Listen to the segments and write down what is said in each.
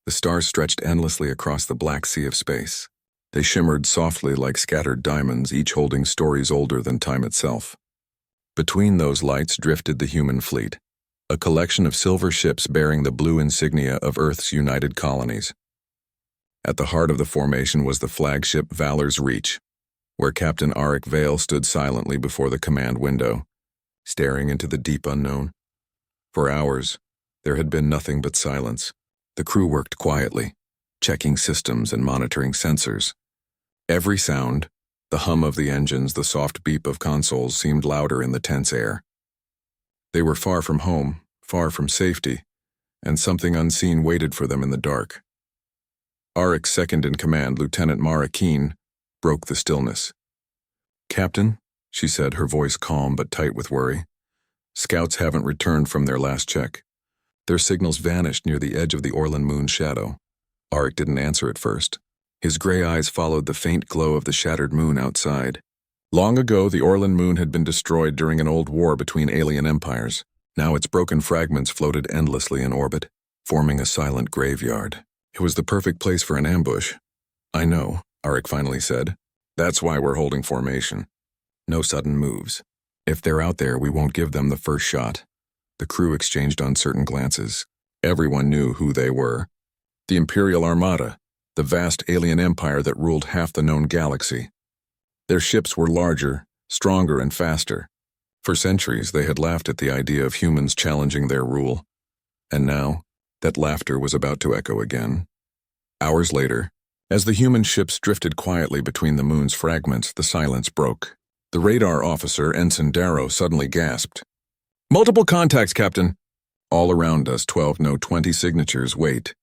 The stars stretched endlessly across the black sea of space. They shimmered softly like scattered diamonds, each holding stories older than time itself. Between those lights drifted the human fleet, a collection of silver ships bearing the blue insignia of Earth's united colonies. At the heart of the formation was the flagship Valor's Reach, where Captain Arik Vale stood silently before the command window, staring into the deep unknown. For hours, there had been nothing but silence. The crew worked quietly, checking systems and monitoring sensors. Every sound, the hum of the engines, the soft beep of consoles, seemed louder in the tense air. They were far from home, far from safety, and something unseen waited for them in the dark. Arik's second-in-command, Lieutenant Mara Keen, broke the stillness. "Captain," she said, her voice calm but tight with worry, "scouts haven't returned from their last check. Their signals vanished near the edge of the Orlan moon's shadow." Arik didn't answer at first. His gray eyes followed the faint glow of the shattered moon outside. Long ago, the Orlan moon had been destroyed during an old war between alien empires. Now its broken fragments floated endlessly in orbit, forming a silent graveyard. It was the perfect place for an ambush. "I know," Arik finally said. "That's why we're holding formation. No sudden moves. If they're out there, we won't give them the first shot." The crew exchanged uncertain glances. Everyone knew who they were. The Imperial Armada, the vast alien empire that ruled half the known galaxy. Their ships were larger, stronger, and faster. For centuries, they had laughed at the idea of humans challenging their rule. And now, that laughter was about to echo again. Hours later, as the human ships drifted quietly between the moon's fragments, the silence broke. The radar officer, Ensign Darrow, suddenly gasped. "Multiple contacts, Captain." "All around us, 12, no, 20 signatures, wait."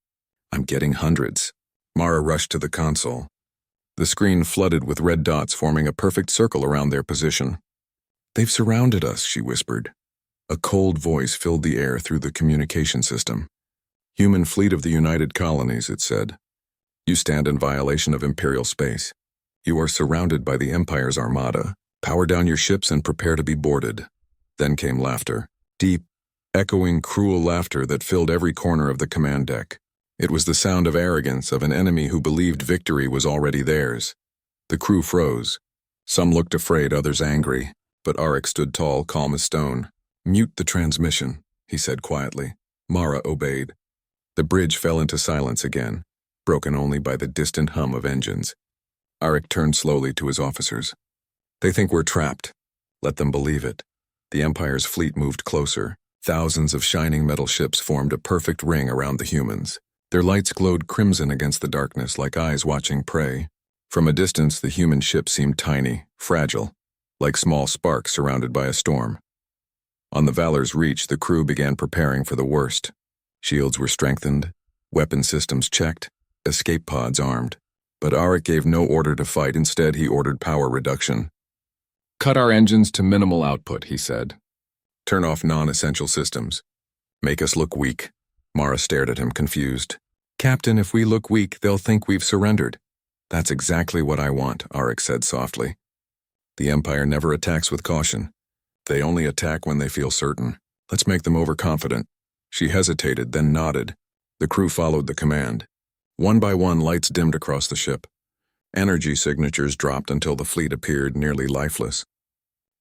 "I'm getting hundreds." Mara rushed to the console. The screen flooded with red dots forming a perfect circle around their position. "They've surrounded us," she whispered. A cold voice filled the air through the communication system. "Human fleet of the United Colonies," it said. "You stand in violation of Imperial space. You are surrounded by the Empire's Armada. Power down your ships and prepare to be boarded." Then came laughter. Deep, echoing, cruel laughter that filled every corner of the command deck. It was the sound of arrogance of an enemy who believed victory was already theirs. The crew froze. Some looked afraid, others angry, but Arik stood tall, calm as stone. "Mute the transmission," he said quietly. Mara obeyed. The bridge fell into silence again, broken only by the distant hum of engines. Arik turned slowly to his officers. "They think we're trapped. Let them believe it." The Empire's fleet moved closer. Thousands of shining metal ships formed a perfect ring around the humans. Their lights glowed crimson against the darkness like eyes watching prey. From a distance, the human ships seemed tiny, fragile, like small sparks surrounded by a storm. On the Valor's Reach, the crew began preparing for the worst. Shields were strengthened, weapon systems checked, escape pods armed. But Arik gave no order to fight. Instead, he ordered power reduction. "Cut our engines to minimal output," he said. "Turn off non-essential systems. Make us look weak." Mara stared at him, confused. "Captain, if we look weak, they'll think we've surrendered." "That's exactly what I want," Arik said softly. "The Empire never attacks with caution. They only attack when they feel certain. Let's make them overconfident." She hesitated, then nodded. The crew followed the command. One by one, lights dimmed across the ship. Energy signatures dropped until the fleet appeared nearly lifeless.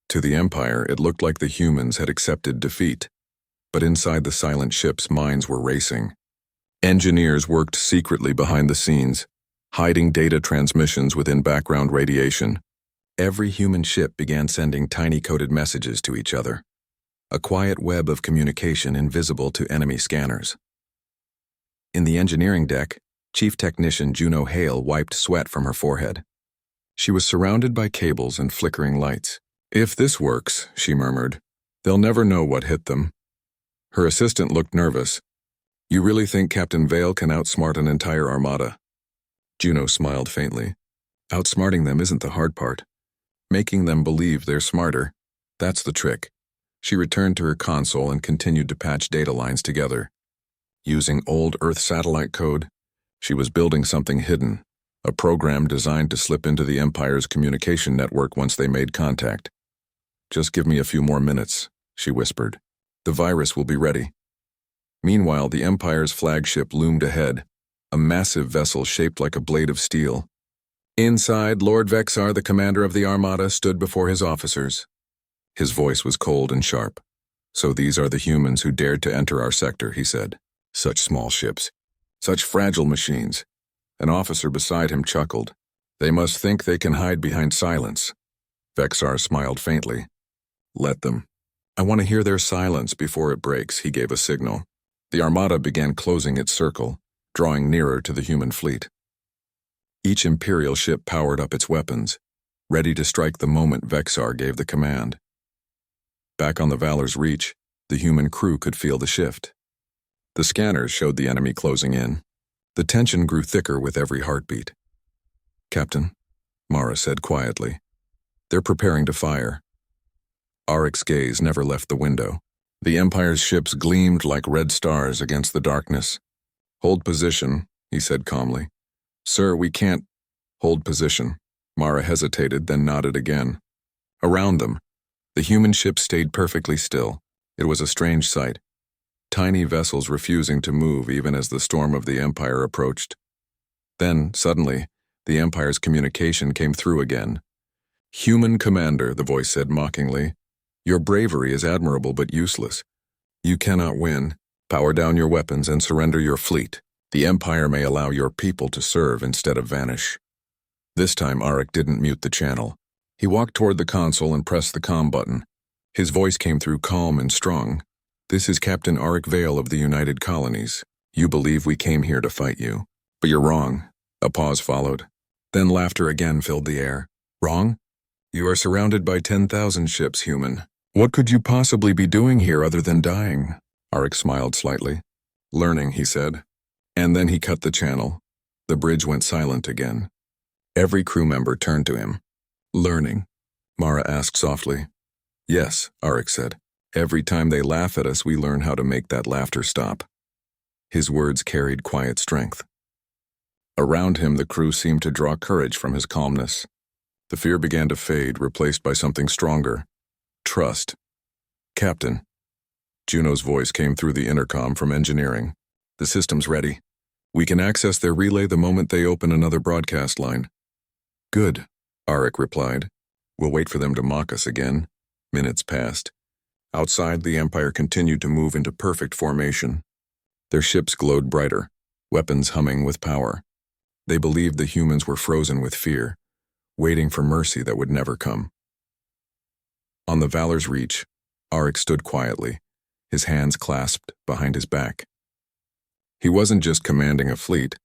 To the Empire, it looked like the humans had accepted defeat. But inside the silent ships, minds were racing. Engineers worked secretly behind the scenes, hiding data transmissions within background radiation. Every human ship began sending tiny coded messages to each other. A quiet web of communication invisible to enemy scanners. In the engineering deck, Chief Technician Juno Hale wiped sweat from her forehead. She was surrounded by cables and flickering lights. "If this works," she murmured, "they'll never know what hit them." Her assistant looked nervous. "You really think Captain Vale can outsmart an entire armada?" Juno smiled faintly. "Outsmarting them isn't the hard part. Making them believe they're smarter. That's the trick." She returned to her console and continued to patch data lines together. Using old Earth satellite code, she was building something hidden, a program designed to slip into the Empire's communication network once they made contact. "Just give me a few more minutes," she whispered. "The virus will be ready." Meanwhile, the Empire's flagship loomed ahead, a massive vessel shaped like a blade of steel. Inside, Lord Vexar, the commander of the Armada, stood before his officers. His voice was cold and sharp. "So these are the humans who dared to enter our sector," he said. "Such small ships. Such fragile machines." An officer beside him chuckled. "They must think they can hide behind silence." Vexar smiled faintly. "Let them. I want to hear their silence before it breaks," he gave a signal. The Armada began closing its circle, drawing nearer to the human fleet. Each Imperial ship powered up its weapons, ready to strike the moment Vexar gave the command. Back on the Valor's Reach, the human crew could feel the shift. The scanners showed the enemy closing in. The tension grew thicker with every heartbeat. "Captain," Mara said quietly, "they're preparing to fire." Aric's gaze never left the window. The Empire's ships gleamed like red stars against the darkness. "Hold position," he said calmly. "Sir, we can't—" "Hold position." Mara hesitated, then nodded again. Around them, the human ships stayed perfectly still. It was a strange sight. Tiny vessels refusing to move even as the storm of the Empire approached. Then, suddenly, the Empire's communication came through again. "Human commander," the voice said mockingly. "Your bravery is admirable but useless. You cannot win. Power down your weapons and surrender your fleet. The Empire may allow your people to serve instead of vanish." This time Aric didn't mute the channel. He walked toward the console and pressed the comm button. His voice came through calm and strong. "This is Captain Aric Vale of the United Colonies. You believe we came here to fight you. But you're wrong." A pause followed. Then laughter again filled the air. "Wrong? You are surrounded by 10,000 ships, human. What could you possibly be doing here other than dying?" Aric smiled slightly. "Learning," he said. And then he cut the channel. The bridge went silent again. Every crew member turned to him. "Learning?" Mara asked softly. "Yes," Aric said. "Every time they laugh at us, we learn how to make that laughter stop." His words carried quiet strength. Around him, the crew seemed to draw courage from his calmness. The fear began to fade, replaced by something stronger. Trust. "Captain." Juno's voice came through the intercom from engineering. "The system's ready. We can access their relay the moment they open another broadcast line." "Good," Aric replied. "We'll wait for them to mock us again." Minutes passed. Outside, the Empire continued to move into perfect formation. Their ships glowed brighter, weapons humming with power. They believed the humans were frozen with fear, waiting for mercy that would never come. On the Valor's Reach, Aric stood quietly, his hands clasped behind his back. He wasn't just commanding a fleet.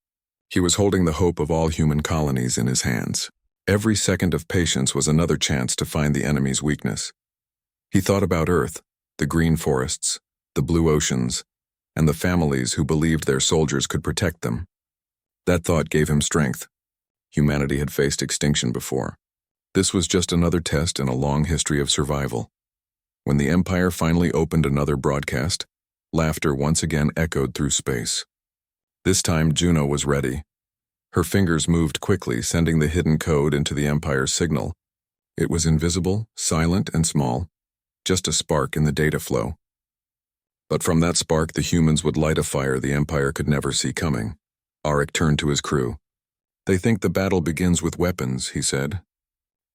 He was holding the hope of all human colonies in his hands. Every second of patience was another chance to find the enemy's weakness. He thought about Earth, the green forests, the blue oceans, and the families who believed their soldiers could protect them. That thought gave him strength. Humanity had faced extinction before. This was just another test in a long history of survival. When the Empire finally opened another broadcast, laughter once again echoed through space. This time Juno was ready. Her fingers moved quickly, sending the hidden code into the Empire's signal. It was invisible, silent, and small, just a spark in the data flow. But from that spark, the humans would light a fire the Empire could never see coming. Aric turned to his crew. "They think the battle begins with weapons," he said.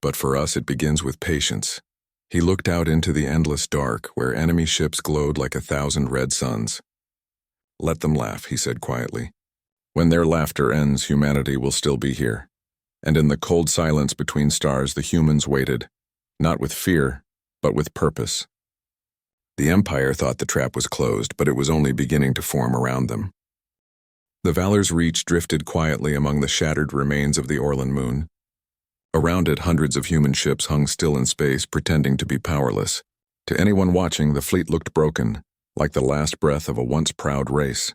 "But for us it begins with patience." He looked out into the endless dark, where enemy ships glowed like 1,000 red suns. "Let them laugh," he said quietly. "When their laughter ends, humanity will still be here." And in the cold silence between stars, the humans waited, not with fear, but with purpose. The Empire thought the trap was closed, but it was only beginning to form around them. The Valor's Reach drifted quietly among the shattered remains of the Orlan moon. Around it, hundreds of human ships hung still in space, pretending to be powerless. To anyone watching, the fleet looked broken, like the last breath of a once proud race.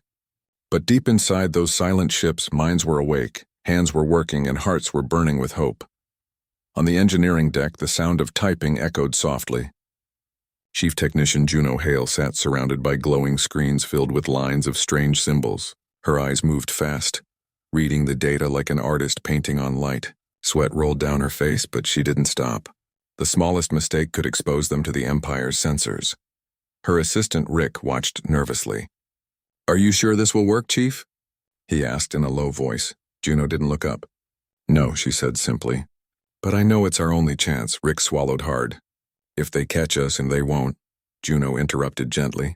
But deep inside those silent ships, minds were awake, hands were working, and hearts were burning with hope. On the engineering deck, the sound of typing echoed softly. Chief Technician Juno Hale sat surrounded by glowing screens filled with lines of strange symbols. Her eyes moved fast, reading the data like an artist painting on light. Sweat rolled down her face, but she didn't stop. The smallest mistake could expose them to the Empire's sensors. Her assistant Rick watched nervously. "Are you sure this will work, Chief?" he asked in a low voice. Juno didn't look up. No, she said simply. But I know it's our only chance. Rick swallowed hard. If they catch us, and they won't, Juno interrupted gently.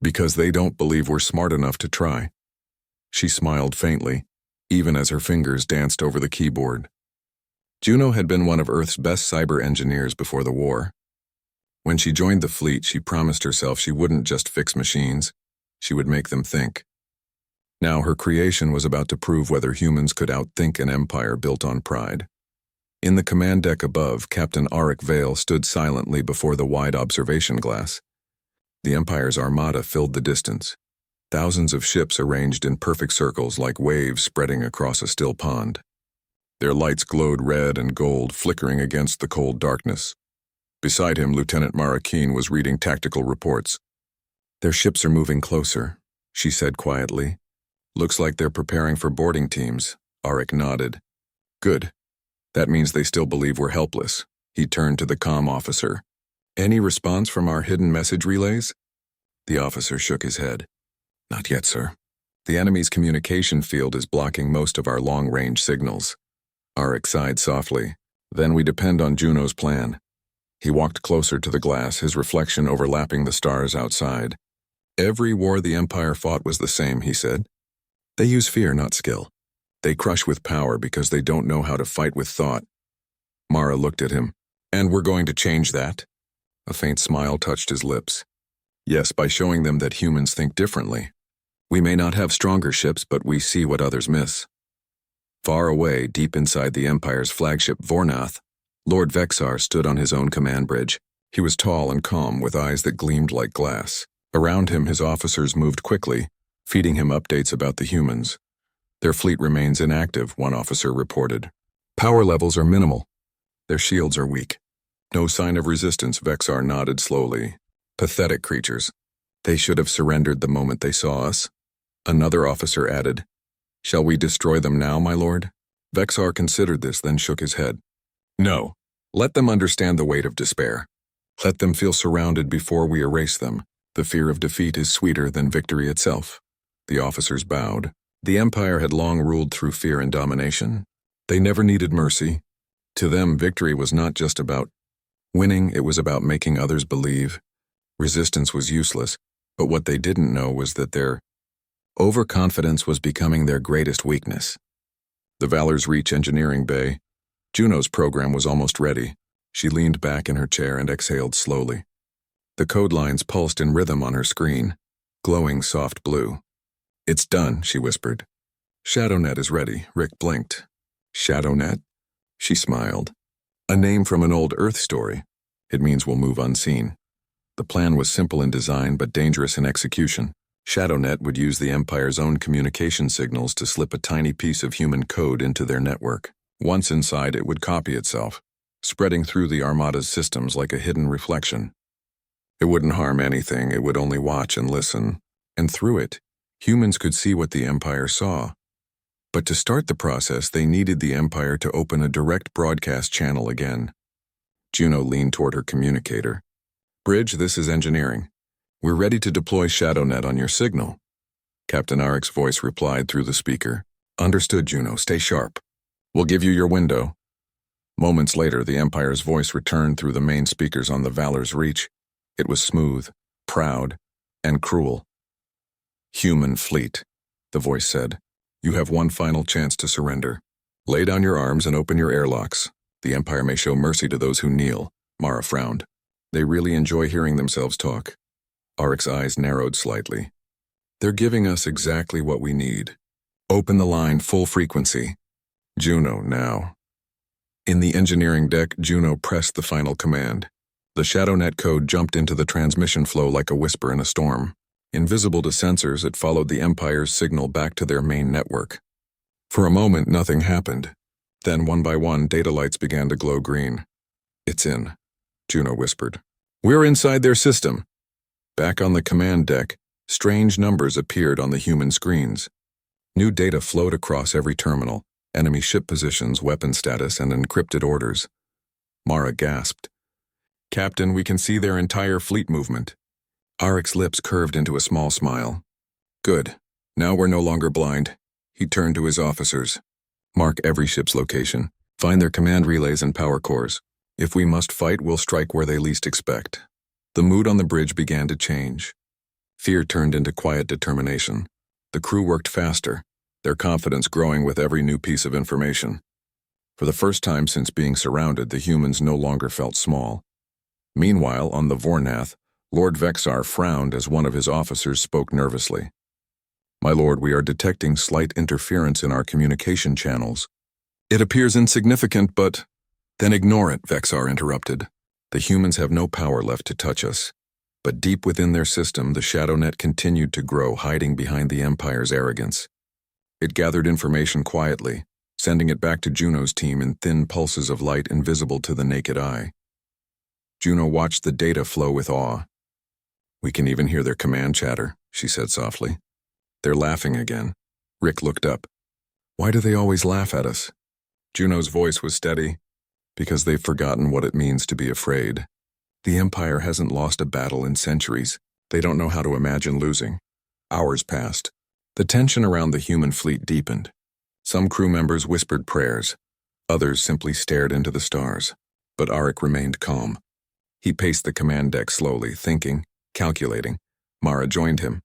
Because they don't believe we're smart enough to try. She smiled faintly, even as her fingers danced over the keyboard. Juno had been one of Earth's best cyber engineers before the war. When she joined the fleet, she promised herself she wouldn't just fix machines, she would make them think. Now her creation was about to prove whether humans could outthink an empire built on pride. In the command deck above, Captain Auric Vale stood silently before the wide observation glass. The Empire's Armada filled the distance. Thousands of ships arranged in perfect circles like waves spreading across a still pond. Their lights glowed red and gold, flickering against the cold darkness. Beside him, Lieutenant Marrakeen was reading tactical reports. Their ships are moving closer, she said quietly. Looks like they're preparing for boarding teams. Auric nodded. Good. That means they still believe we're helpless. He turned to the comm officer. Any response from our hidden message relays? The officer shook his head. Not yet, sir. The enemy's communication field is blocking most of our long-range signals. Auric sighed softly. Then we depend on Juno's plan. He walked closer to the glass, his reflection overlapping the stars outside. Every war the Empire fought was the same, he said. They use fear, not skill. They crush with power because they don't know how to fight with thought. Mara looked at him. And we're going to change that? A faint smile touched his lips. Yes, by showing them that humans think differently. We may not have stronger ships, but we see what others miss. Far away, deep inside the Empire's flagship Vornath, Lord Vexar stood on his own command bridge. He was tall and calm, with eyes that gleamed like glass. Around him, his officers moved quickly, feeding him updates about the humans. Their fleet remains inactive, one officer reported. Power levels are minimal. Their shields are weak. No sign of resistance, Vexar nodded slowly. Pathetic creatures. They should have surrendered the moment they saw us. Another officer added, Shall we destroy them now, my lord? Vexar considered this, then shook his head. No. Let them understand the weight of despair. Let them feel surrounded before we erase them. The fear of defeat is sweeter than victory itself. The officers bowed. The Empire had long ruled through fear and domination. They never needed mercy. To them, victory was not just about winning, it was about making others believe. Resistance was useless, but what they didn't know was that their overconfidence was becoming their greatest weakness. The Valor's Reach engineering bay. Juno's program was almost ready. She leaned back in her chair and exhaled slowly. The code lines pulsed in rhythm on her screen, glowing soft blue. It's done, she whispered. ShadowNet is ready, Rick blinked. ShadowNet? She smiled. A name from an old Earth story. It means we'll move unseen. The plan was simple in design but dangerous in execution. ShadowNet would use the Empire's own communication signals to slip a tiny piece of human code into their network. Once inside, it would copy itself, spreading through the Armada's systems like a hidden reflection. It wouldn't harm anything, it would only watch and listen. And through it, humans could see what the Empire saw. But to start the process, they needed the Empire to open a direct broadcast channel again. Juno leaned toward her communicator. Bridge, this is engineering. We're ready to deploy ShadowNet on your signal. Captain Auric's voice replied through the speaker. Understood, Juno. Stay sharp. We'll give you your window. Moments later, the Empire's voice returned through the main speakers on the Valor's Reach. It was smooth, proud, and cruel. Human fleet, the voice said. You have one final chance to surrender. Lay down your arms and open your airlocks. The Empire may show mercy to those who kneel. Mara frowned. They really enjoy hearing themselves talk. Auric's eyes narrowed slightly. They're giving us exactly what we need. Open the line, full frequency. Juno, now. In the engineering deck, Juno pressed the final command. The ShadowNet code jumped into the transmission flow like a whisper in a storm. Invisible to sensors, it followed the Empire's signal back to their main network. For a moment, nothing happened. Then, one by one, data lights began to glow green. It's in, Juno whispered. We're inside their system. Back on the command deck, strange numbers appeared on the human screens. New data flowed across every terminal, enemy ship positions, weapon status, and encrypted orders. Mara gasped. Captain, we can see their entire fleet movement. Auric's lips curved into a small smile. Good. Now we're no longer blind. He turned to his officers. Mark every ship's location. Find their command relays and power cores. If we must fight, we'll strike where they least expect. The mood on the bridge began to change. Fear turned into quiet determination. The crew worked faster, their confidence growing with every new piece of information. For the first time since being surrounded, the humans no longer felt small. Meanwhile, on the Vornath, Lord Vexar frowned as one of his officers spoke nervously. "My lord, we are detecting slight interference in our communication channels. It appears insignificant, but—" "Then ignore it," Vexar interrupted. "The humans have no power left to touch us." But deep within their system, the shadow net continued to grow, hiding behind the Empire's arrogance. It gathered information quietly, sending it back to Juno's team in thin pulses of light invisible to the naked eye. Juno watched the data flow with awe. "We can even hear their command chatter," she said softly. "They're laughing again." Rick looked up. "Why do they always laugh at us?" Juno's voice was steady. "Because they've forgotten what it means to be afraid. The Empire hasn't lost a battle in centuries. They don't know how to imagine losing." Hours passed. The tension around the human fleet deepened. Some crew members whispered prayers. Others simply stared into the stars. But Arik remained calm. He paced the command deck slowly, thinking, calculating. Mara joined him.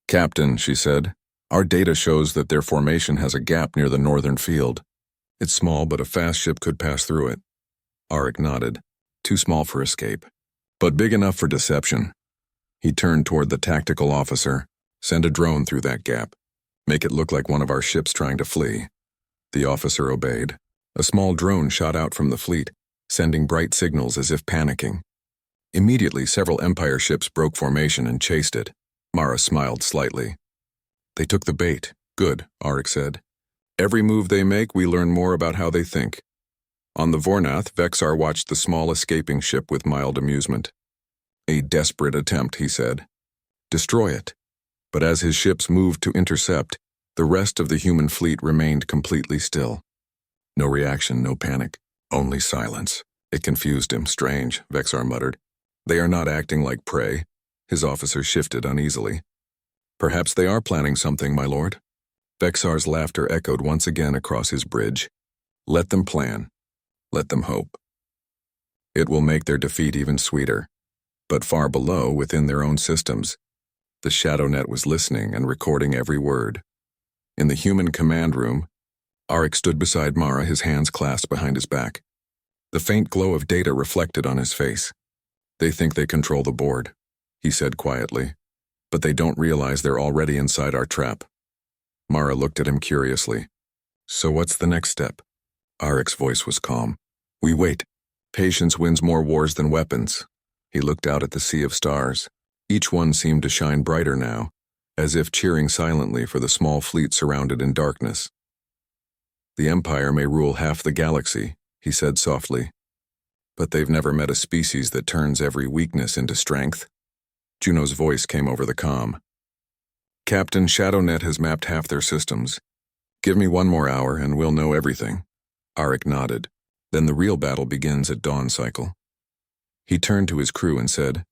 "Captain," she said, "our data shows that their formation has a gap near the northern field. It's small, but a fast ship could pass through it." Arik nodded. "Too small for escape, but big enough for deception." He turned toward the tactical officer. "Send a drone through that gap. Make it look like one of our ships trying to flee." The officer obeyed. A small drone shot out from the fleet, sending bright signals as if panicking. Immediately, several Empire ships broke formation and chased it. Mara smiled slightly. "They took the bait. Good," Arik said. "Every move they make, we learn more about how they think." On the Vornath, Vexar watched the small escaping ship with mild amusement. "A desperate attempt," he said. "Destroy it." But as his ships moved to intercept, the rest of the human fleet remained completely still. No reaction, no panic, only silence. It confused him. "Strange," Vexar muttered. "They are not acting like prey." His officer shifted uneasily. "Perhaps they are planning something, my lord." Vexar's laughter echoed once again across his bridge. "Let them plan. Let them hope. It will make their defeat even sweeter." But far below, within their own systems, the shadow net was listening and recording every word. In the human command room, Arik stood beside Mara, his hands clasped behind his back. The faint glow of data reflected on his face. "They think they control the board," he said quietly, "but they don't realize they're already inside our trap." Mara looked at him curiously. "So what's the next step?" Arik's voice was calm. "We wait. Patience wins more wars than weapons." He looked out at the sea of stars. Each one seemed to shine brighter now, as if cheering silently for the small fleet surrounded in darkness. "The Empire may rule half the galaxy," he said softly, "but they've never met a species that turns every weakness into strength." Juno's voice came over the comm. "Captain, ShadowNet has mapped half their systems. Give me 1 more hour and we'll know everything." Arik nodded. "Then the real battle begins at dawn cycle." He turned to his crew and said,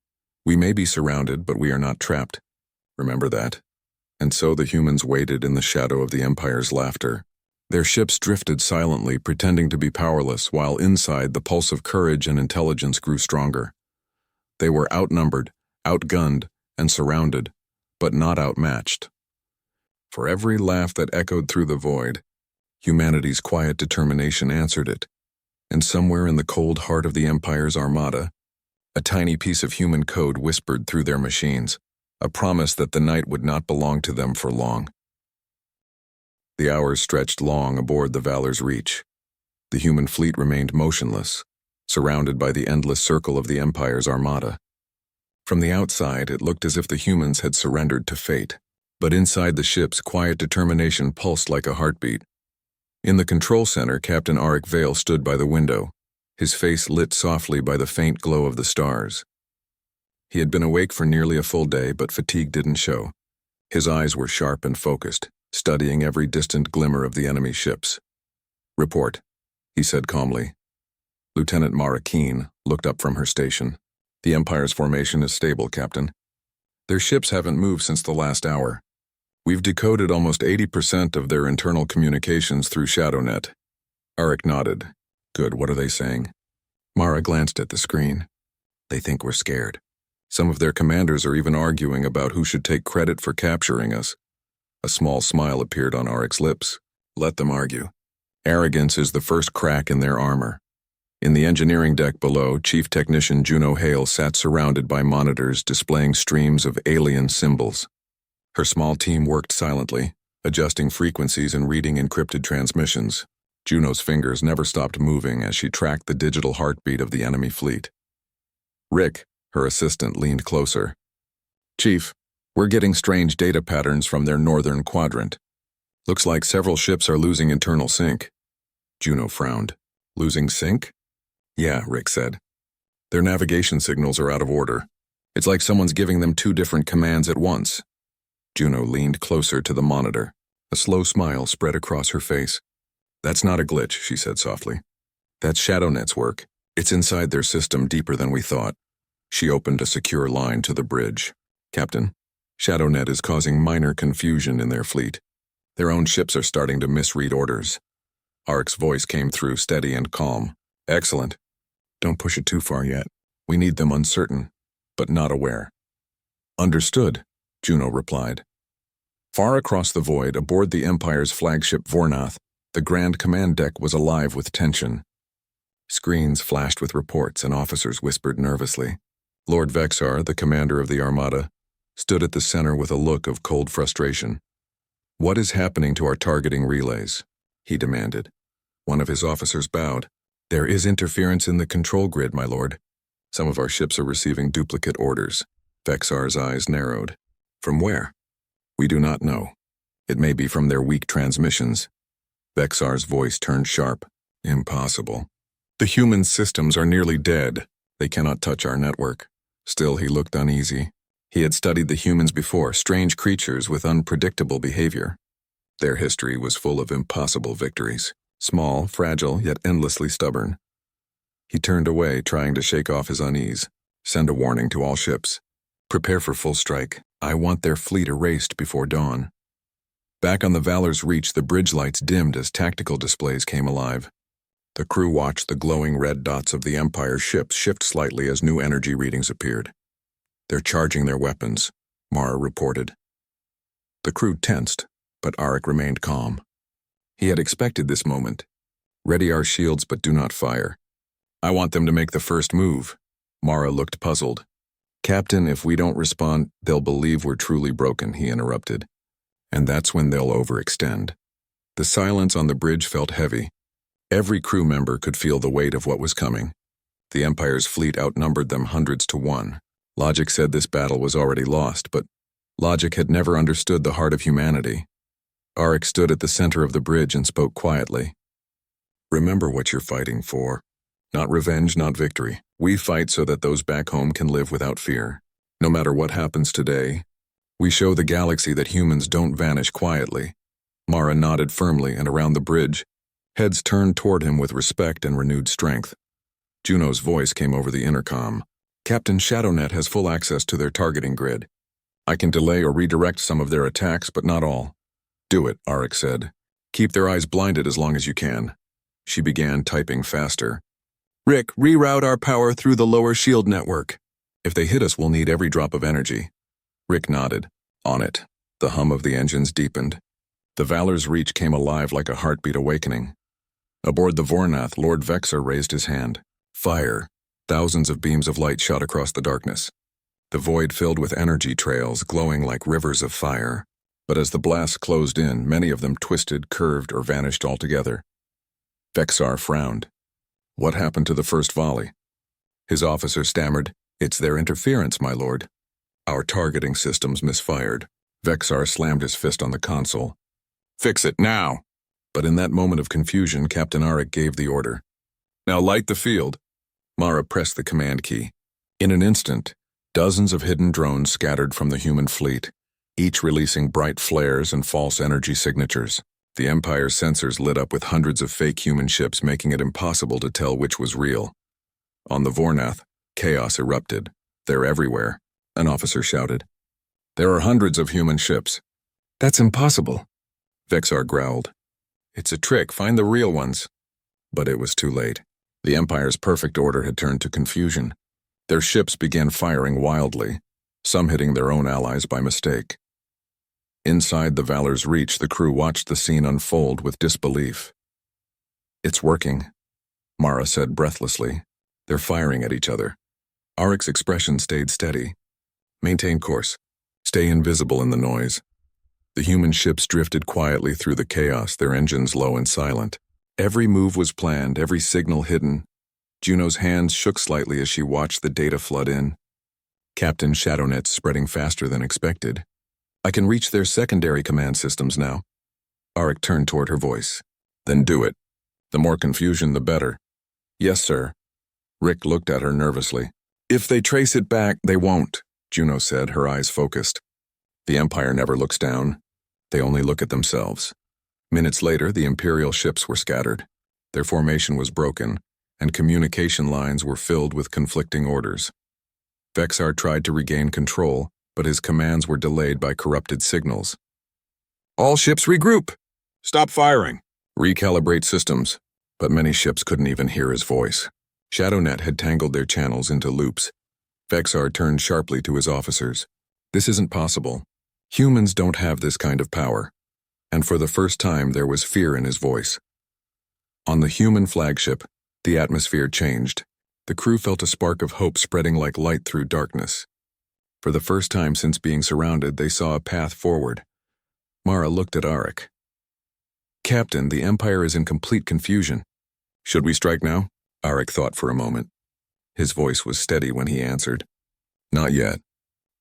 "We may be surrounded, but we are not trapped. Remember that." And so the humans waited in the shadow of the Empire's laughter. Their ships drifted silently, pretending to be powerless, while inside the pulse of courage and intelligence grew stronger. They were outnumbered, outgunned, and surrounded, but not outmatched. For every laugh that echoed through the void, humanity's quiet determination answered it. And somewhere in the cold heart of the Empire's Armada, a tiny piece of human code whispered through their machines, a promise that the night would not belong to them for long. The hours stretched long aboard the Valor's reach. The human fleet remained motionless, surrounded by the endless circle of the Empire's Armada. From the outside, it looked as if the humans had surrendered to fate, but inside the ships, quiet determination pulsed like a heartbeat. In the control center, Captain Arik Vale stood by the window, his face lit softly by the faint glow of the stars. He had been awake for nearly a full day, but fatigue didn't show. His eyes were sharp and focused, studying every distant glimmer of the enemy ships. "Report," he said calmly. Lieutenant Mara Keene looked up from her station. "The Empire's formation is stable, Captain. Their ships haven't moved since the last hour. We've decoded almost 80% of their internal communications through ShadowNet. Arik nodded. Good, what are they saying? Mara glanced at the screen. They think we're scared. Some of their commanders are even arguing about who should take credit for capturing us. A small smile appeared on Arik's lips. Let them argue. Arrogance is the first crack in their armor. In the engineering deck below, Chief Technician Juno Hale sat surrounded by monitors displaying streams of alien symbols. Her small team worked silently, adjusting frequencies and reading encrypted transmissions. Juno's fingers never stopped moving as she tracked the digital heartbeat of the enemy fleet. Rick, her assistant, leaned closer. Chief, we're getting strange data patterns from their northern quadrant. Looks like several ships are losing internal sync. Juno frowned. Losing sync? Yeah, Rick said. Their navigation signals are out of order. It's like someone's giving them two different commands at once. Juno leaned closer to the monitor. A slow smile spread across her face. That's not a glitch, she said softly. That's ShadowNet's work. It's inside their system deeper than we thought. She opened a secure line to the bridge. Captain, ShadowNet is causing minor confusion in their fleet. Their own ships are starting to misread orders. Arik's voice came through steady and calm. Excellent. Don't push it too far yet. We need them uncertain, but not aware. Understood, Juno replied. Far across the void, aboard the Empire's flagship Vornath, the Grand Command deck was alive with tension. Screens flashed with reports and officers whispered nervously. Lord Vexar, the commander of the Armada, stood at the center with a look of cold frustration. What is happening to our targeting relays? He demanded. One of his officers bowed. There is interference in the control grid, my lord. Some of our ships are receiving duplicate orders. Vexar's eyes narrowed. From where? We do not know. It may be from their weak transmissions. Vexar's voice turned sharp. Impossible. The human systems are nearly dead. They cannot touch our network. Still, he looked uneasy. He had studied the humans before, strange creatures with unpredictable behavior. Their history was full of impossible victories. Small, fragile, yet endlessly stubborn. He turned away, trying to shake off his unease. Send a warning to all ships. Prepare for full strike. I want their fleet erased before dawn. Back on the Valor's Reach, the bridge lights dimmed as tactical displays came alive. The crew watched the glowing red dots of the Empire's ships shift slightly as new energy readings appeared. They're charging their weapons, Mara reported. The crew tensed, but Arik remained calm. He had expected this moment. Ready our shields, but do not fire. I want them to make the first move. Mara looked puzzled. Captain, if we don't respond, they'll believe we're truly broken, he interrupted. And that's when they'll overextend. The silence on the bridge felt heavy. Every crew member could feel the weight of what was coming. The Empire's fleet outnumbered them hundreds to one. Logic said this battle was already lost, but logic had never understood the heart of humanity. Arik stood at the center of the bridge and spoke quietly. Remember what you're fighting for. Not revenge, not victory. We fight so that those back home can live without fear. No matter what happens today, we show the galaxy that humans don't vanish quietly. Mara nodded firmly, and around the bridge, heads turned toward him with respect and renewed strength. Juno's voice came over the intercom. Captain, ShadowNet has full access to their targeting grid. I can delay or redirect some of their attacks, but not all. Do it, Arik said. Keep their eyes blinded as long as you can. She began typing faster. Rick, reroute our power through the lower shield network. If they hit us, we'll need every drop of energy. Rick nodded. On it. The hum of the engines deepened. The Valor's Reach came alive like a heartbeat awakening. Aboard the Vornath, Lord Vexar raised his hand. Fire. Thousands of beams of light shot across the darkness. The void filled with energy trails glowing like rivers of fire. But as the blasts closed in, many of them twisted, curved, or vanished altogether. Vexar frowned. What happened to the first volley? His officer stammered, It's their interference, my lord. Our targeting systems misfired. Vexar slammed his fist on the console. Fix it now! But in that moment of confusion, Captain Arik gave the order. Now light the field. Mara pressed the command key. In an instant, dozens of hidden drones scattered from the human fleet, each releasing bright flares and false energy signatures. The Empire's sensors lit up with hundreds of fake human ships, making it impossible to tell which was real. On the Vornath, chaos erupted. They're everywhere, an officer shouted. There are hundreds of human ships. That's impossible, Vexar growled. It's a trick, find the real ones. But it was too late. The Empire's perfect order had turned to confusion. Their ships began firing wildly, some hitting their own allies by mistake. Inside the Valor's reach, the crew watched the scene unfold with disbelief. It's working, Mara said breathlessly. They're firing at each other. Aric's expression stayed steady. Maintain course. Stay invisible in the noise. The human ships drifted quietly through the chaos, their engines low and silent. Every move was planned, every signal hidden. Juno's hands shook slightly as she watched the data flood in. Captain Shadownet spreading faster than expected. I can reach their secondary command systems now. Aric turned toward her voice. Then do it. The more confusion, the better. Yes, sir. Rick looked at her nervously. If they trace it back, they won't, Juno said, her eyes focused. The Empire never looks down. They only look at themselves. Minutes later, the Imperial ships were scattered. Their formation was broken, and communication lines were filled with conflicting orders. Vexar tried to regain control, but his commands were delayed by corrupted signals. All ships regroup! Stop firing! Recalibrate systems. But many ships couldn't even hear his voice. Shadownet had tangled their channels into loops. Vexar turned sharply to his officers. This isn't possible. Humans don't have this kind of power. And for the first time, there was fear in his voice. On the human flagship, the atmosphere changed. The crew felt a spark of hope spreading like light through darkness. For the first time since being surrounded, they saw a path forward. Mara looked at Aric. Captain, the Empire is in complete confusion. Should we strike now? Aric thought for a moment. His voice was steady when he answered. Not yet.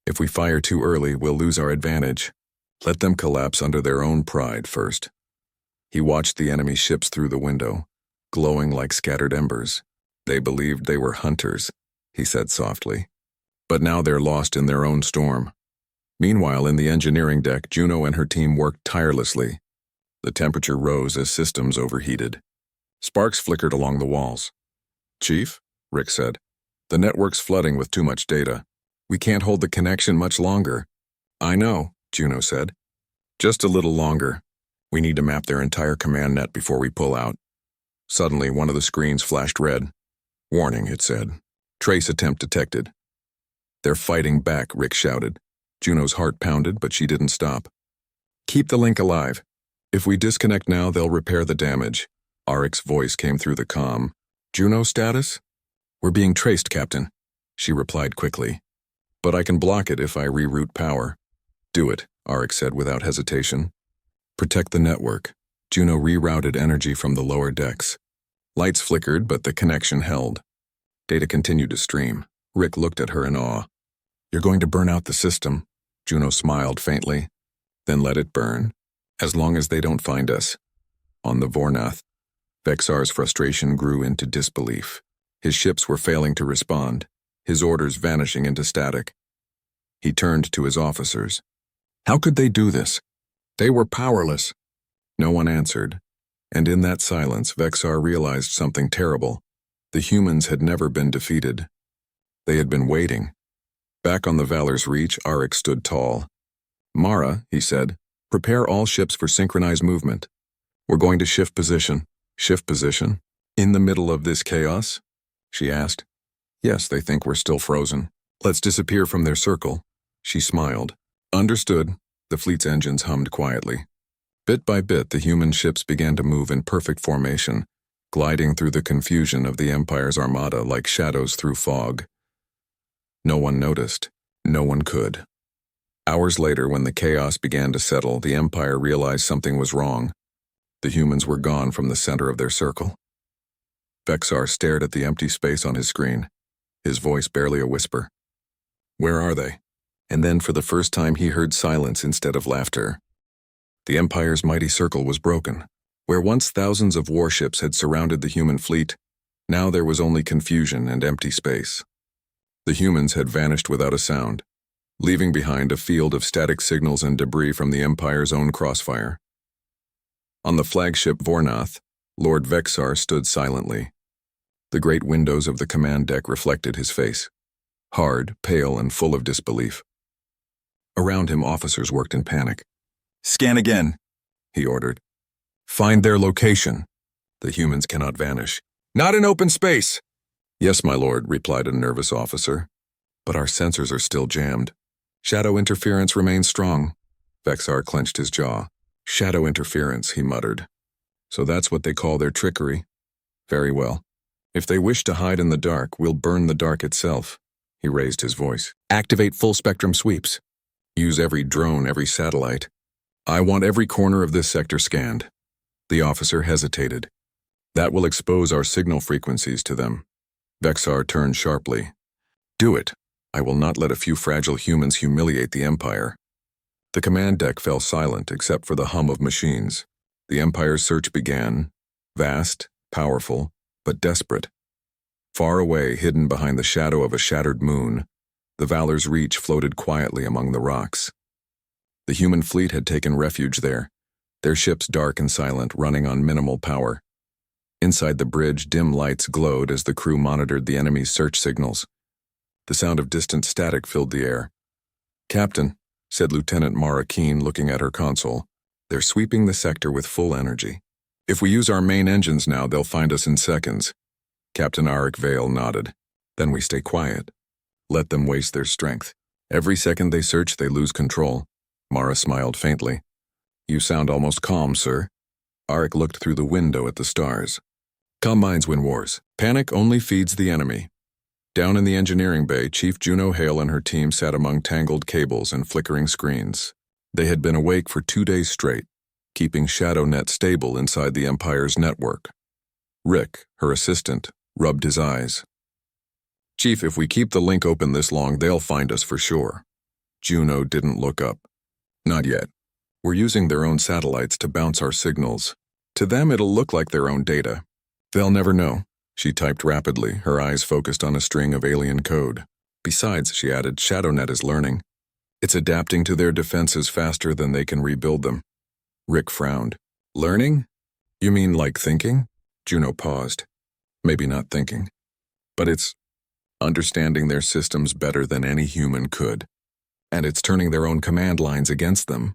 If we fire too early, we'll lose our advantage. Let them collapse under their own pride first. He watched the enemy ships through the window, glowing like scattered embers. They believed they were hunters, he said softly. But now they're lost in their own storm. Meanwhile, in the engineering deck, Juno and her team worked tirelessly. The temperature rose as systems overheated. Sparks flickered along the walls. Chief, Rick said, the network's flooding with too much data. We can't hold the connection much longer. I know, Juno said. Just a little longer. We need to map their entire command net before we pull out. Suddenly, one of the screens flashed red. Warning, it said. Trace attempt detected. They're fighting back, Rick shouted. Juno's heart pounded, but she didn't stop. Keep the link alive. If we disconnect now, they'll repair the damage. Aric's voice came through the comm. Juno status? We're being traced, Captain, she replied quickly. But I can block it if I reroute power. Do it, Aric said without hesitation. Protect the network. Juno rerouted energy from the lower decks. Lights flickered, but the connection held. Data continued to stream. Rick looked at her in awe. You're going to burn out the system, Juno smiled faintly. Then let it burn, as long as they don't find us. On the Vornath, Vexar's frustration grew into disbelief. His ships were failing to respond, his orders vanishing into static. He turned to his officers. How could they do this? They were powerless. No one answered, and in that silence, Vexar realized something terrible. The humans had never been defeated. They had been waiting. Back on the Valor's reach, Aric stood tall. Mara, he said, prepare all ships for synchronized movement. We're going to shift position. Shift position? In the middle of this chaos? She asked. Yes, they think we're still frozen. Let's disappear from their circle. She smiled. Understood. The fleet's engines hummed quietly. Bit by bit, the human ships began to move in perfect formation, gliding through the confusion of the Empire's armada like shadows through fog. No one noticed. No one could. Hours later, when the chaos began to settle, the Empire realized something was wrong. The humans were gone from the center of their circle. Vexar stared at the empty space on his screen, his voice barely a whisper. Where are they? And then for the first time he heard silence instead of laughter. The Empire's mighty circle was broken. Where once thousands of warships had surrounded the human fleet, now there was only confusion and empty space. The humans had vanished without a sound, leaving behind a field of static signals and debris from the Empire's own crossfire. On the flagship Vornath, Lord Vexar stood silently. The great windows of the command deck reflected his face, hard, pale, and full of disbelief. Around him, officers worked in panic. Scan again, he ordered. Find their location. The humans cannot vanish. Not in open space. Yes, my lord, replied a nervous officer. But our sensors are still jammed. Shadow interference remains strong. Vexar clenched his jaw. Shadow interference, he muttered. So that's what they call their trickery. Very well. If they wish to hide in the dark, we'll burn the dark itself. He raised his voice. Activate full-spectrum sweeps. Use every drone, every satellite. I want every corner of this sector scanned. The officer hesitated. That will expose our signal frequencies to them. Vexar turned sharply. Do it. I will not let a few fragile humans humiliate the Empire. The command deck fell silent except for the hum of machines. The Empire's search began, vast, powerful, but desperate. Far away, hidden behind the shadow of a shattered moon, the Valor's Reach floated quietly among the rocks. The human fleet had taken refuge there, their ships dark and silent, running on minimal power. Inside the bridge, dim lights glowed as the crew monitored the enemy's search signals. The sound of distant static filled the air. Captain, said Lieutenant Mara Keene, looking at her console, they're sweeping the sector with full energy. If we use our main engines now, they'll find us in seconds. Captain Arik Vale nodded. Then we stay quiet. Let them waste their strength. Every second they search, they lose control. Mara smiled faintly. You sound almost calm, sir. Arik looked through the window at the stars. Calm minds win wars. Panic only feeds the enemy. Down in the engineering bay, Chief Juno Hale and her team sat among tangled cables and flickering screens. They had been awake for 2 days straight, keeping ShadowNet stable inside the Empire's network. Rick, her assistant, rubbed his eyes. Chief, if we keep the link open this long, they'll find us for sure. Juno didn't look up. Not yet. We're using their own satellites to bounce our signals. To them, it'll look like their own data. They'll never know. She typed rapidly, her eyes focused on a string of alien code. Besides, she added, ShadowNet is learning. It's adapting to their defenses faster than they can rebuild them. Rick frowned. Learning? You mean like thinking? Juno paused. Maybe not thinking. But it's understanding their systems better than any human could. And it's turning their own command lines against them.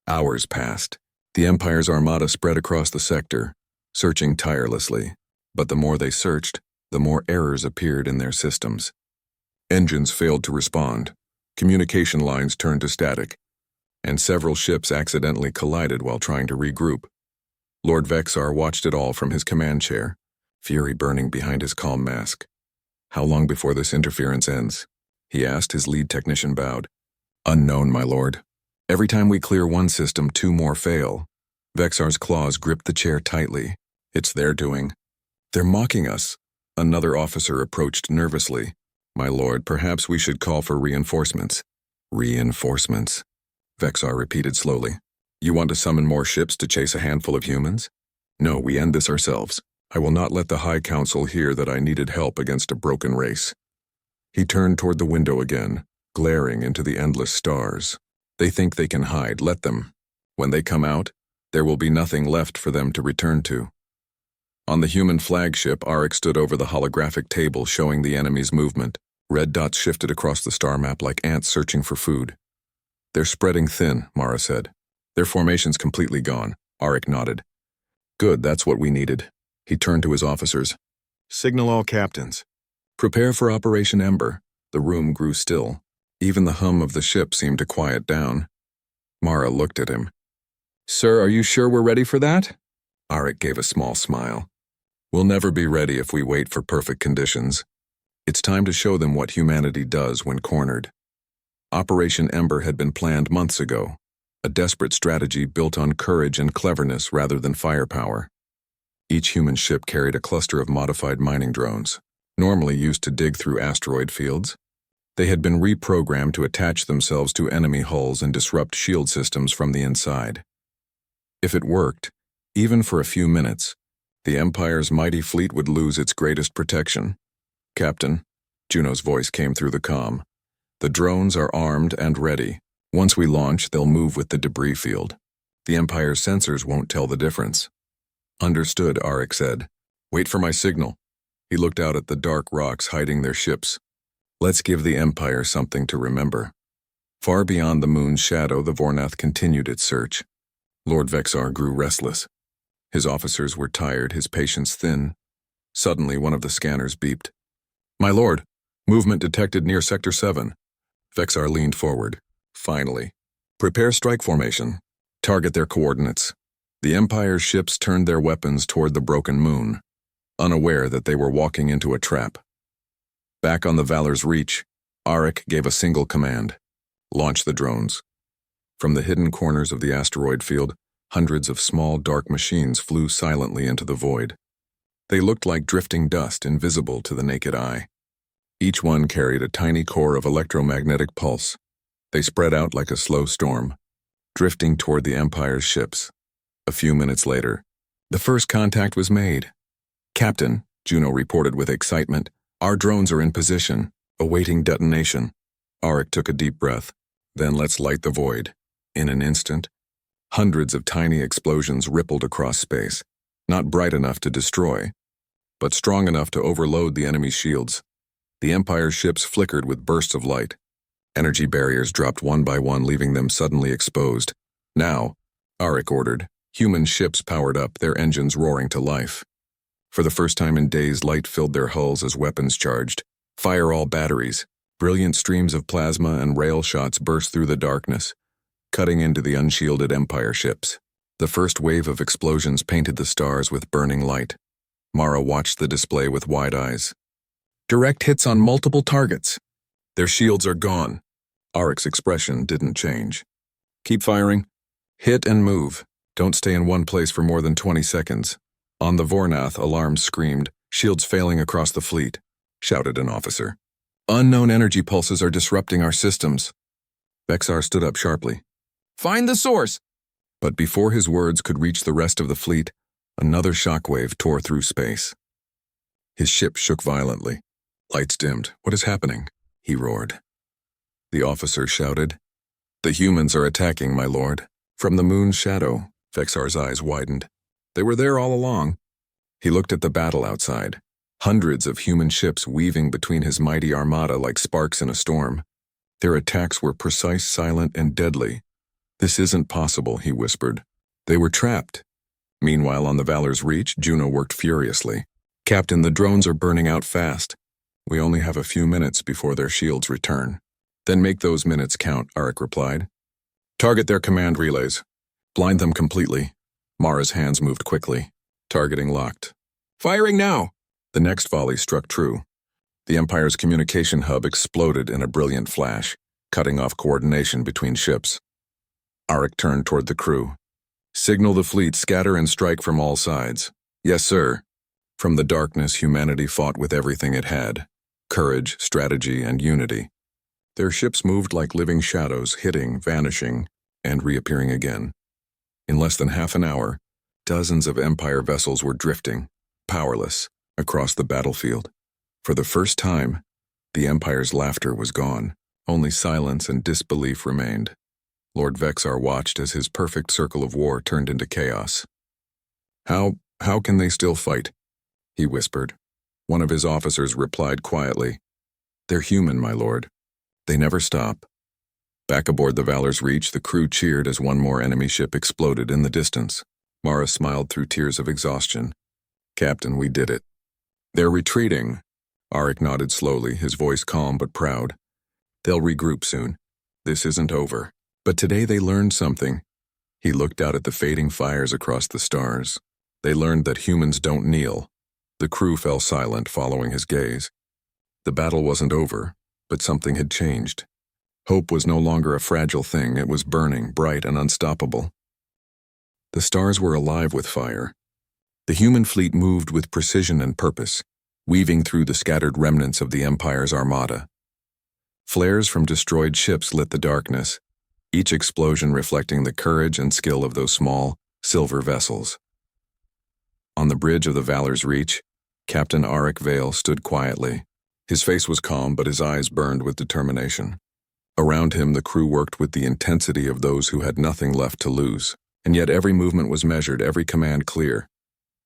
Hours passed. The Empire's Armada spread across the sector, searching tirelessly. But the more they searched, the more errors appeared in their systems. Engines failed to respond, communication lines turned to static, and several ships accidentally collided while trying to regroup. Lord Vexar watched it all from his command chair, fury burning behind his calm mask. How long before this interference ends? He asked. His lead technician bowed. Unknown, my lord. Every time we clear one system, 2 more fail. Vexar's claws gripped the chair tightly. It's their doing. They're mocking us. Another officer approached nervously. My lord, perhaps we should call for reinforcements. Reinforcements? Vexar repeated slowly. You want to summon more ships to chase a handful of humans? No, we end this ourselves. I will not let the High Council hear that I needed help against a broken race. He turned toward the window again, glaring into the endless stars. They think they can hide. Let them. When they come out, there will be nothing left for them to return to. On the human flagship, Arik stood over the holographic table showing the enemy's movement. Red dots shifted across the star map like ants searching for food. They're spreading thin, Mara said. Their formation's completely gone. Arik nodded. Good, that's what we needed. He turned to his officers. Signal all captains. Prepare for Operation Ember. The room grew still. Even the hum of the ship seemed to quiet down. Mara looked at him. Sir, are you sure we're ready for that? Arik gave a small smile. We'll never be ready if we wait for perfect conditions. It's time to show them what humanity does when cornered. Operation Ember had been planned months ago, a desperate strategy built on courage and cleverness rather than firepower. Each human ship carried a cluster of modified mining drones, normally used to dig through asteroid fields. They had been reprogrammed to attach themselves to enemy hulls and disrupt shield systems from the inside. If it worked, even for a few minutes, the Empire's mighty fleet would lose its greatest protection. Captain, Juno's voice came through the comm. The drones are armed and ready. Once we launch, they'll move with the debris field. The Empire's sensors won't tell the difference. Understood, Arik said. Wait for my signal. He looked out at the dark rocks hiding their ships. Let's give the Empire something to remember. Far beyond the moon's shadow, the Vornath continued its search. Lord Vexar grew restless. His officers were tired, his patience thin. Suddenly, one of the scanners beeped. "My lord, movement detected near Sector 7. Vexar leaned forward. Finally. "Prepare strike formation. Target their coordinates." The Empire's ships turned their weapons toward the broken moon, unaware that they were walking into a trap. Back on the Valor's Reach, Arik gave a single command. Launch the drones. From the hidden corners of the asteroid field, hundreds of small, dark machines flew silently into the void. They looked like drifting dust, invisible to the naked eye. Each one carried a tiny core of electromagnetic pulse. They spread out like a slow storm, drifting toward the Empire's ships. A few minutes later, the first contact was made. "Captain," Juno reported with excitement, "our drones are in position, awaiting detonation." Arik took a deep breath. "Then let's light the void." In an instant, hundreds of tiny explosions rippled across space, not bright enough to destroy, but strong enough to overload the enemy's shields. The Empire's ships flickered with bursts of light. Energy barriers dropped one by one, leaving them suddenly exposed. "Now," Arik ordered. Human ships powered up, their engines roaring to life. For the first time in days, light filled their hulls as weapons charged. "Fire all batteries." Brilliant streams of plasma and rail shots burst through the darkness, cutting into the unshielded Empire ships. The first wave of explosions painted the stars with burning light. Mara watched the display with wide eyes. "Direct hits on multiple targets." "Their shields are gone." Arik's expression didn't change. "Keep firing. Hit and move. Don't stay in one place for more than 20 seconds. On the Vornath, alarms screamed. "Shields failing across the fleet," shouted an officer. "Unknown energy pulses are disrupting our systems." Vexar stood up sharply. "Find the source!" But before his words could reach the rest of the fleet, another shockwave tore through space. His ship shook violently. Lights dimmed. "What is happening?" he roared. The officer shouted, "The humans are attacking, my lord." From the moon's shadow, Vexar's eyes widened. They were there all along. He looked at the battle outside. Hundreds of human ships weaving between his mighty armada like sparks in a storm. Their attacks were precise, silent, and deadly. "This isn't possible," he whispered. They were trapped. Meanwhile, on the Valor's Reach, Juno worked furiously. "Captain, the drones are burning out fast. We only have a few minutes before their shields return." "Then make those minutes count," Arik replied. "Target their command relays. Blind them completely." Mara's hands moved quickly. Targeting locked. "Firing now!" The next volley struck true. The Empire's communication hub exploded in a brilliant flash, cutting off coordination between ships. Arik turned toward the crew. "Signal the fleet, scatter and strike from all sides." "Yes, sir." From the darkness, humanity fought with everything it had: courage, strategy, and unity. Their ships moved like living shadows, hitting, vanishing, and reappearing again. In less than half an hour, dozens of Empire vessels were drifting, powerless, across the battlefield. For the first time, the Empire's laughter was gone. Only silence and disbelief remained. Lord Vexar watched as his perfect circle of war turned into chaos. How can they still fight?" he whispered. One of his officers replied quietly, "They're human, my lord. They never stop." Back aboard the Valor's Reach, the crew cheered as one more enemy ship exploded in the distance. Mara smiled through tears of exhaustion. "Captain, we did it." "They're retreating." Arik nodded slowly, his voice calm but proud. "They'll regroup soon. This isn't over." But today they learned something. He looked out at the fading fires across the stars. They learned that humans don't kneel. The crew fell silent, following his gaze. The battle wasn't over, but something had changed. Hope was no longer a fragile thing, it was burning, bright, and unstoppable. The stars were alive with fire. The human fleet moved with precision and purpose, weaving through the scattered remnants of the Empire's armada. Flares from destroyed ships lit the darkness, each explosion reflecting the courage and skill of those small, silver vessels. On the bridge of the Valor's Reach, Captain Arik Vale stood quietly. His face was calm, but his eyes burned with determination. Around him, the crew worked with the intensity of those who had nothing left to lose, and yet every movement was measured, every command clear.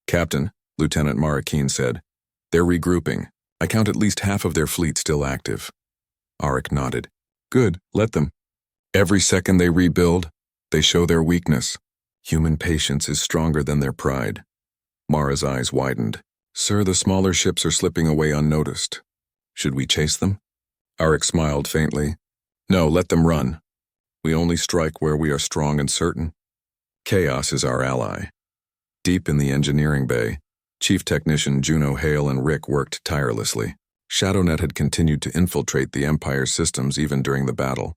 "Captain," Lieutenant Marakeen said, "they're regrouping. I count at least half of their fleet still active." Arik nodded. "Good, let them." Every second they rebuild, they show their weakness. Human patience is stronger than their pride. Mara's eyes widened. Sir, the smaller ships are slipping away unnoticed. Should we chase them? Arik smiled faintly. No, let them run. We only strike where we are strong and certain. Chaos is our ally. Deep in the engineering bay, Chief Technician Juno, Hale, and Rick worked tirelessly. ShadowNet had continued to infiltrate the Empire's systems even during the battle,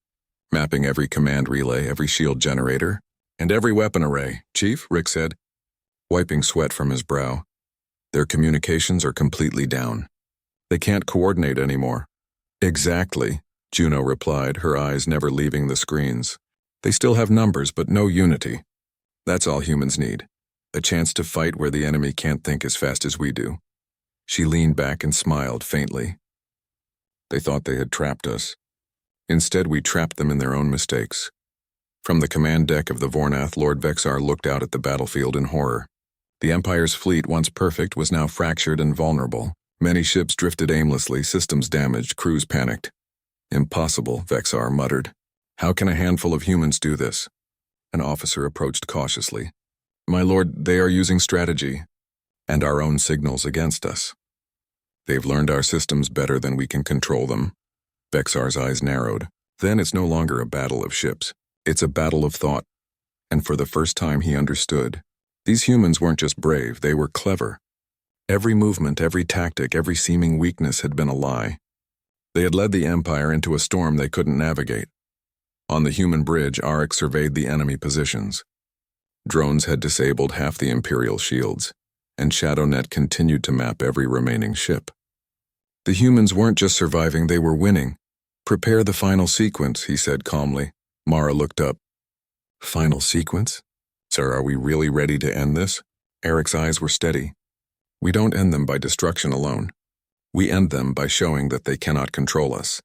mapping every command relay, every shield generator, and every weapon array. Chief, Rick said, wiping sweat from his brow. Their communications are completely down. They can't coordinate anymore. Exactly, Juno replied, her eyes never leaving the screens. They still have numbers, but no unity. That's all humans need. A chance to fight where the enemy can't think as fast as we do. She leaned back and smiled faintly. They thought they had trapped us. Instead, we trapped them in their own mistakes. From the command deck of the Vornath, Lord Vexar looked out at the battlefield in horror. The Empire's fleet, once perfect, was now fractured and vulnerable. Many ships drifted aimlessly, systems damaged, crews panicked. Impossible, Vexar muttered. How can a handful of humans do this? An officer approached cautiously. My lord, they are using strategy and our own signals against us. They've learned our systems better than we can control them. Vexar's eyes narrowed. Then it's no longer a battle of ships. It's a battle of thought. And for the first time he understood. These humans weren't just brave, they were clever. Every movement, every tactic, every seeming weakness had been a lie. They had led the Empire into a storm they couldn't navigate. On the human bridge, Arik surveyed the enemy positions. Drones had disabled half the Imperial shields, and ShadowNet continued to map every remaining ship. The humans weren't just surviving, they were winning. Prepare the final sequence, he said calmly. Mara looked up. Final sequence? Sir, are we really ready to end this? Arik's eyes were steady. We don't end them by destruction alone. We end them by showing that they cannot control us.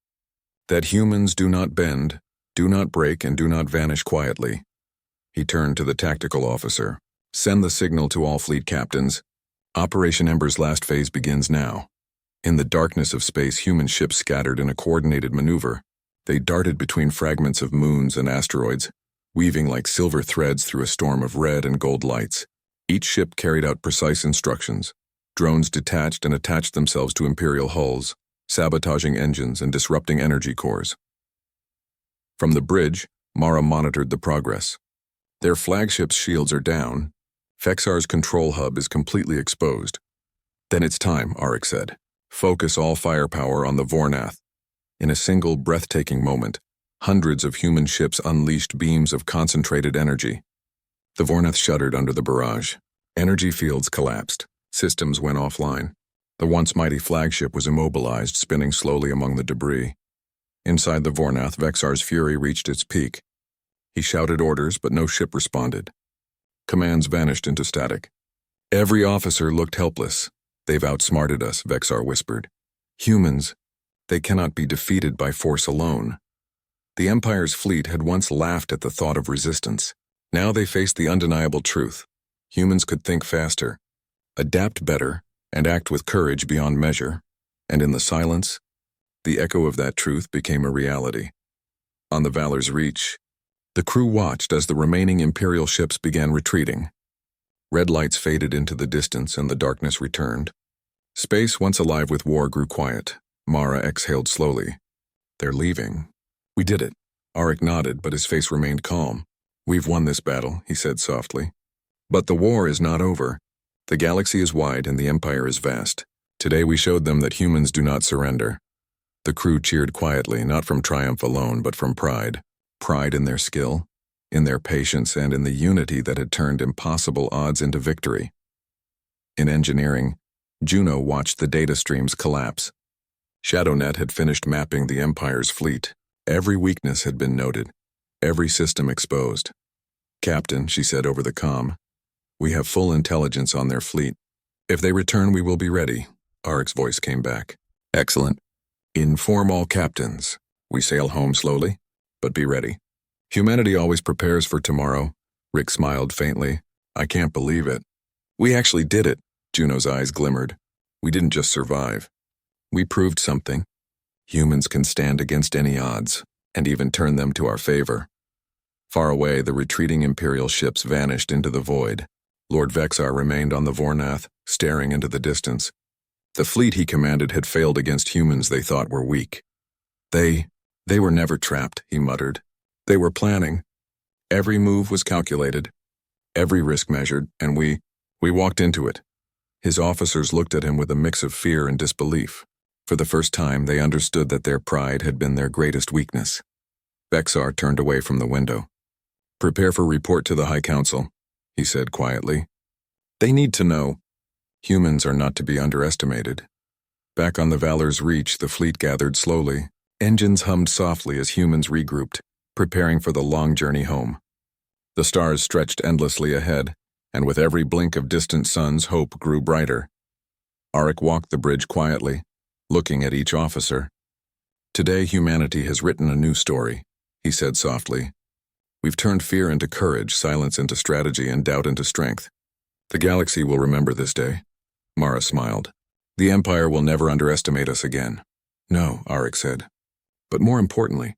That humans do not bend, do not break, and do not vanish quietly. He turned to the tactical officer. Send the signal to all fleet captains. Operation Ember's last phase begins now. In the darkness of space, human ships scattered in a coordinated maneuver. They darted between fragments of moons and asteroids, weaving like silver threads through a storm of red and gold lights. Each ship carried out precise instructions. Drones detached and attached themselves to Imperial hulls, sabotaging engines and disrupting energy cores. From the bridge, Mara monitored the progress. Their flagship's shields are down. Vexar's control hub is completely exposed. Then it's time, Arik said. Focus all firepower on the Vornath. In a single breathtaking moment, hundreds of human ships unleashed beams of concentrated energy. The Vornath shuddered under the barrage. Energy fields collapsed. Systems went offline. The once mighty flagship was immobilized, spinning slowly among the debris. Inside the Vornath, Vexar's fury reached its peak. He shouted orders, but no ship responded. Commands vanished into static. Every officer looked helpless. They've outsmarted us, Vexar whispered. Humans, they cannot be defeated by force alone. The Empire's fleet had once laughed at the thought of resistance. Now they faced the undeniable truth. Humans could think faster, adapt better, and act with courage beyond measure. And in the silence, the echo of that truth became a reality. On the Valor's Reach, the crew watched as the remaining Imperial ships began retreating. Red lights faded into the distance and the darkness returned. Space, once alive with war, grew quiet. Mara exhaled slowly. They're leaving. We did it. Arik nodded, but his face remained calm. We've won this battle, he said softly. But the war is not over. The galaxy is wide and the Empire is vast. Today we showed them that humans do not surrender. The crew cheered quietly, not from triumph alone, but from pride. Pride in their skill, in their patience, and in the unity that had turned impossible odds into victory. In engineering, Juno watched the data streams collapse. ShadowNet had finished mapping the Empire's fleet. Every weakness had been noted, every system exposed. Captain, she said over the comm, we have full intelligence on their fleet. If they return, we will be ready. Arik's voice came back. Excellent. Inform all captains. We sail home slowly, but be ready. Humanity always prepares for tomorrow. Rick smiled faintly. I can't believe it. We actually did it. Juno's eyes glimmered. We didn't just survive. We proved something. Humans can stand against any odds. and even turn them to our favor. Far away, the retreating Imperial ships vanished into the void. Lord Vexar remained on the Vornath, staring into the distance. The fleet he commanded had failed against humans they thought were weak. They were never trapped, he muttered. They were planning. Every move was calculated, every risk measured, and we walked into it. His officers looked at him with a mix of fear and disbelief. For the first time, they understood that their pride had been their greatest weakness. Vexar turned away from the window. "Prepare for report to the High Council," he said quietly. "They need to know. Humans are not to be underestimated." Back on the Valor's Reach, the fleet gathered slowly. Engines hummed softly as humans regrouped, preparing for the long journey home. The stars stretched endlessly ahead, and with every blink of distant suns, hope grew brighter. Arik walked the bridge quietly, looking at each officer. "Today humanity has written a new story," he said softly. "We've turned fear into courage, silence into strategy, and doubt into strength. The galaxy will remember this day." Mara smiled. "The Empire will never underestimate us again." "No," Arik said. "But more importantly,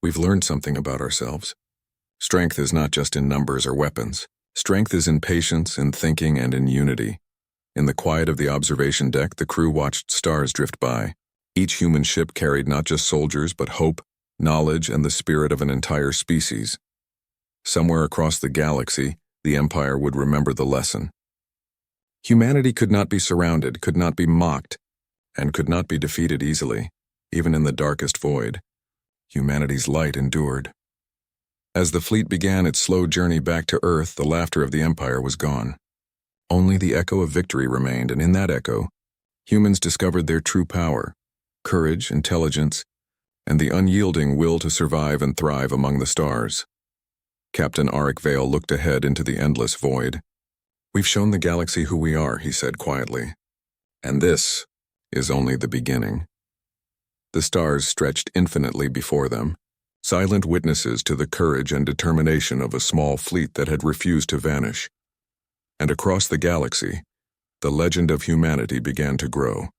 we've learned something about ourselves. Strength is not just in numbers or weapons. Strength is in patience, in thinking, and in unity." In the quiet of the observation deck, the crew watched stars drift by. Each human ship carried not just soldiers, but hope, knowledge, and the spirit of an entire species. Somewhere across the galaxy, the Empire would remember the lesson. Humanity could not be surrounded, could not be mocked, and could not be defeated easily, even in the darkest void. Humanity's light endured. As the fleet began its slow journey back to Earth, the laughter of the Empire was gone. Only the echo of victory remained, and in that echo, humans discovered their true power, courage, intelligence, and the unyielding will to survive and thrive among the stars. Captain Arik Vale looked ahead into the endless void. "We've shown the galaxy who we are," he said quietly. "And this is only the beginning." The stars stretched infinitely before them, silent witnesses to the courage and determination of a small fleet that had refused to vanish. And across the galaxy, the legend of humanity began to grow.